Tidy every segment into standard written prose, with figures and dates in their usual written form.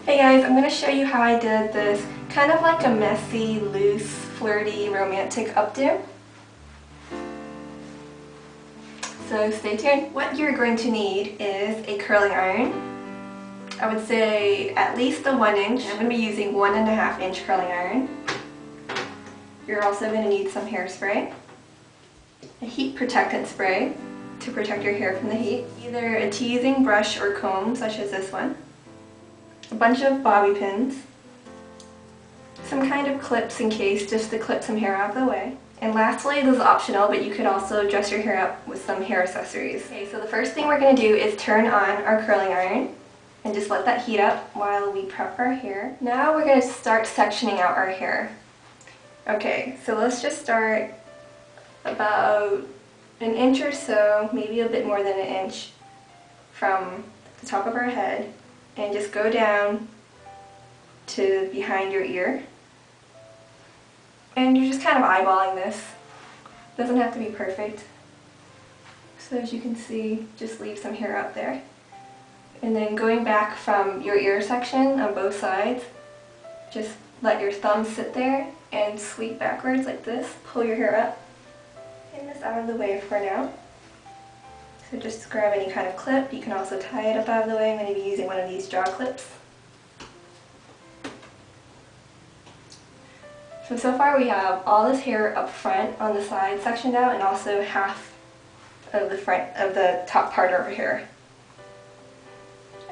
Hey guys, I'm going to show you how I did this kind of like a messy, loose, flirty, romantic updo. So stay tuned. What you're going to need is a curling iron. I would say at least a 1 inch. I'm going to be using 1.5 inch curling iron. You're also going to need some hairspray, a heat protectant spray to protect your hair from the heat, either a teasing brush or comb such as this one, a bunch of bobby pins, some kind of clips in case, just to clip some hair out of the way. And lastly, this is optional, but you could also dress your hair up with some hair accessories. Okay, so the first thing we're going to do is turn on our curling iron and just let that heat up while we prep our hair. Now we're going to start sectioning out our hair. Okay, so let's just start about 1 inch or so, maybe a bit more than 1 inch from the top of our head, and just go down to behind your ear. And you're just kind of eyeballing this. It doesn't have to be perfect. So as you can see, just leave some hair up there. And then going back from your ear section on both sides, just let your thumb sit there and sweep backwards like this. Pull your hair up. Get this out of the way for now. So just grab any kind of clip. You can also tie it up out of the way. I'm going to be using one of these jaw clips. So far we have all this hair up front on the side sectioned out, and also half of the front of the top part over here.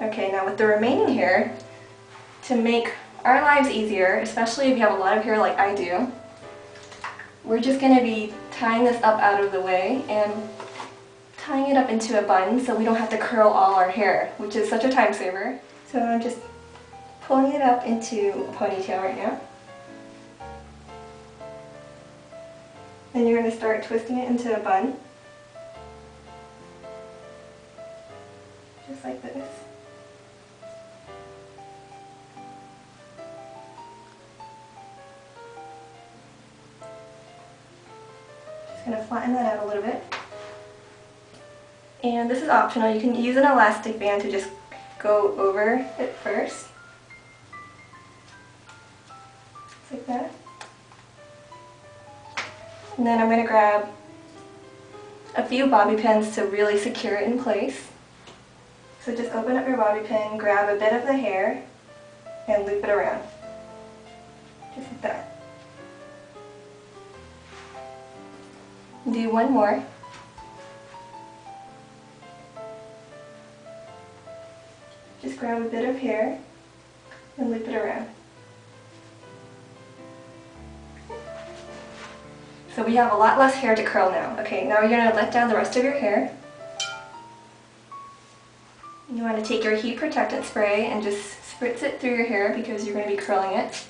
Okay, now with the remaining hair, to make our lives easier, especially if you have a lot of hair like I do, we're just going to be tying this up out of the way and tying it up into a bun so we don't have to curl all our hair, which is such a time saver. So I'm just pulling it up into a ponytail right now. Then you're going to start twisting it into a bun, just like this. Just going to flatten that out a little bit. And this is optional. You can use an elastic band to just go over it first. Just like that. And then I'm going to grab a few bobby pins to really secure it in place. So just open up your bobby pin, grab a bit of the hair, and loop it around. Just like that. Do one more. Just grab a bit of hair and loop it around. So we have a lot less hair to curl now. Okay, now you're going to let down the rest of your hair. You want to take your heat protectant spray and just spritz it through your hair because you're going to be curling it.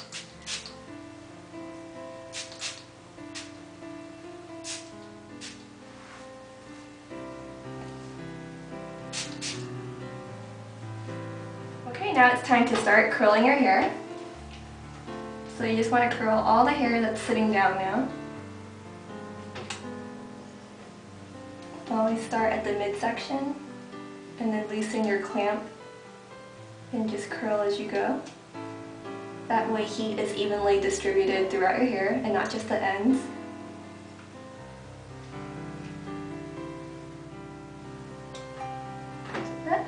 Okay, now it's time to start curling your hair. So you just want to curl all the hair that's sitting down now. Always start at the midsection and then loosen your clamp and just curl as you go. That way heat is evenly distributed throughout your hair and not just the ends. Like that.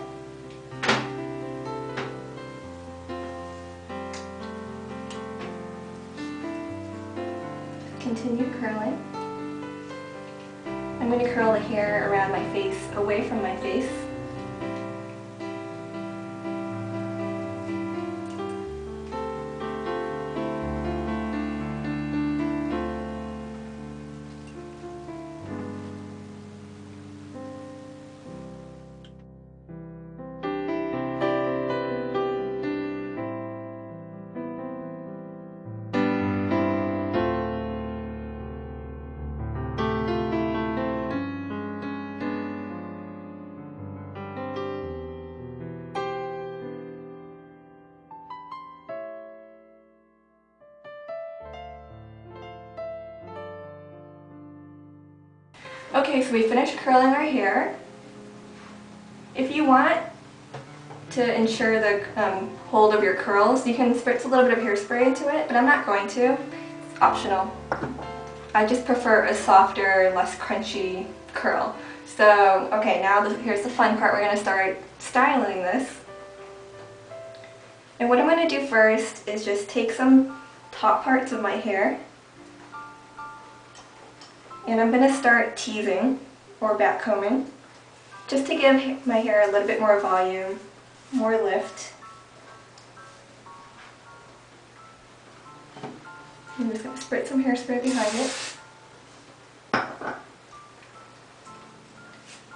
Continue curling. I'm going to curl the hair around my face, away from my face. Okay, so we finished curling our hair. If you want, to ensure the hold of your curls. You can spritz a little bit of hairspray into it, but I'm not going to. It's optional. I just prefer a softer, less crunchy curl. So, okay, now here's the fun part. We're going to start styling this. And what I'm going to do first is just take some top parts of my hair, and I'm going to start teasing or backcombing just to give my hair a little bit more volume, more lift. I'm just going to spritz some hairspray behind it.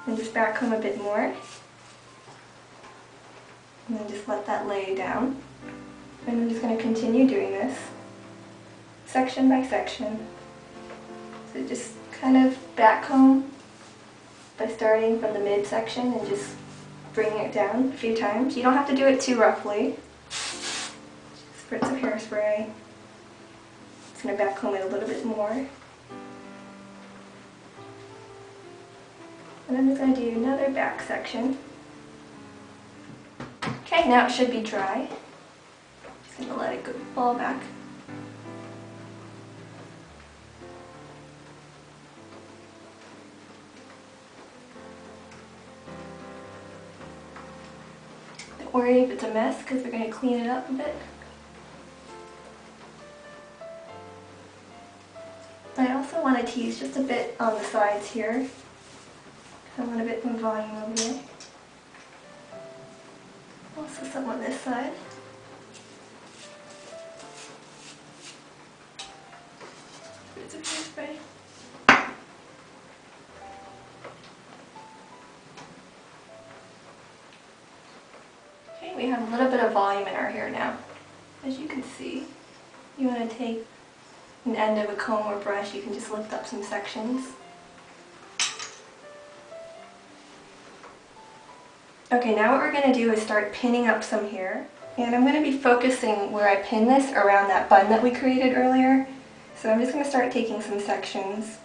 And just backcomb a bit more. And then just let that lay down. And I'm just going to continue doing this section by section. So just kind of backcomb by starting from the midsection and just bringing it down a few times. You don't have to do it too roughly. Spritz some hairspray. Just going to backcomb it a little bit more. And I'm just going to do another back section. Okay, now it should be dry. Just going to let it go fall back. Don't worry if it's a mess because we're going to clean it up a bit. I also want to tease just a bit on the sides here. I want a bit more volume over here. Also some on this side. Bits of hairspray. Okay, we have a little bit of volume in our hair now. As you can see, you want to take an end of a comb or brush, you can just lift up some sections. Okay, now what we're going to do is start pinning up some hair. And I'm going to be focusing where I pin this around that bun that we created earlier. So I'm just going to start taking some sections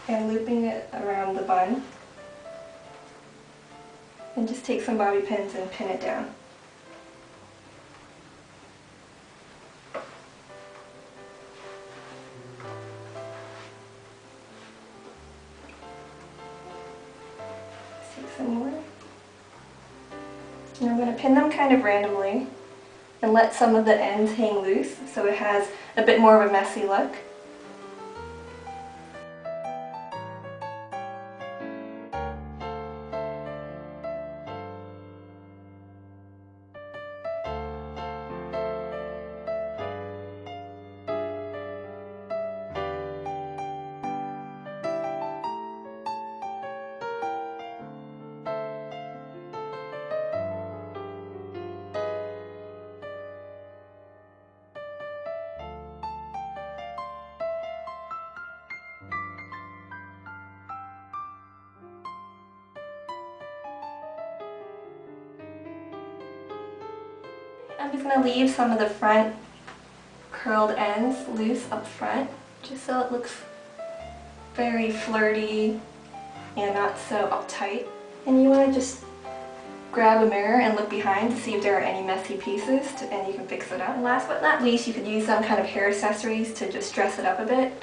and looping it around the bun. And just take some bobby pins and pin it down. Some more. And I'm going to pin them kind of randomly and let some of the ends hang loose so it has a bit more of a messy look. I'm just going to leave some of the front curled ends loose up front, just so it looks very flirty and not so uptight. And you want to just grab a mirror and look behind to see if there are any messy pieces, and you can fix it up. And last but not least, you could use some kind of hair accessories to just dress it up a bit.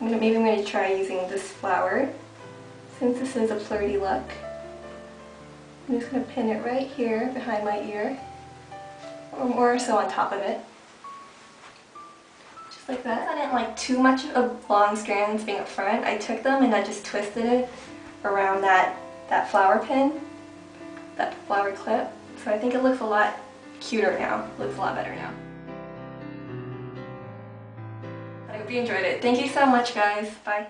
Maybe I'm going to try using this flower, since this is a flirty look. I'm just going to pin it right here behind my ear. Or more so on top of it. Just like that. I didn't like too much of long strands being up front. I took them and I just twisted it around that flower pin, that flower clip. So I think it looks a lot cuter now. It looks a lot better now. I hope you enjoyed it. Thank you so much, guys. Bye.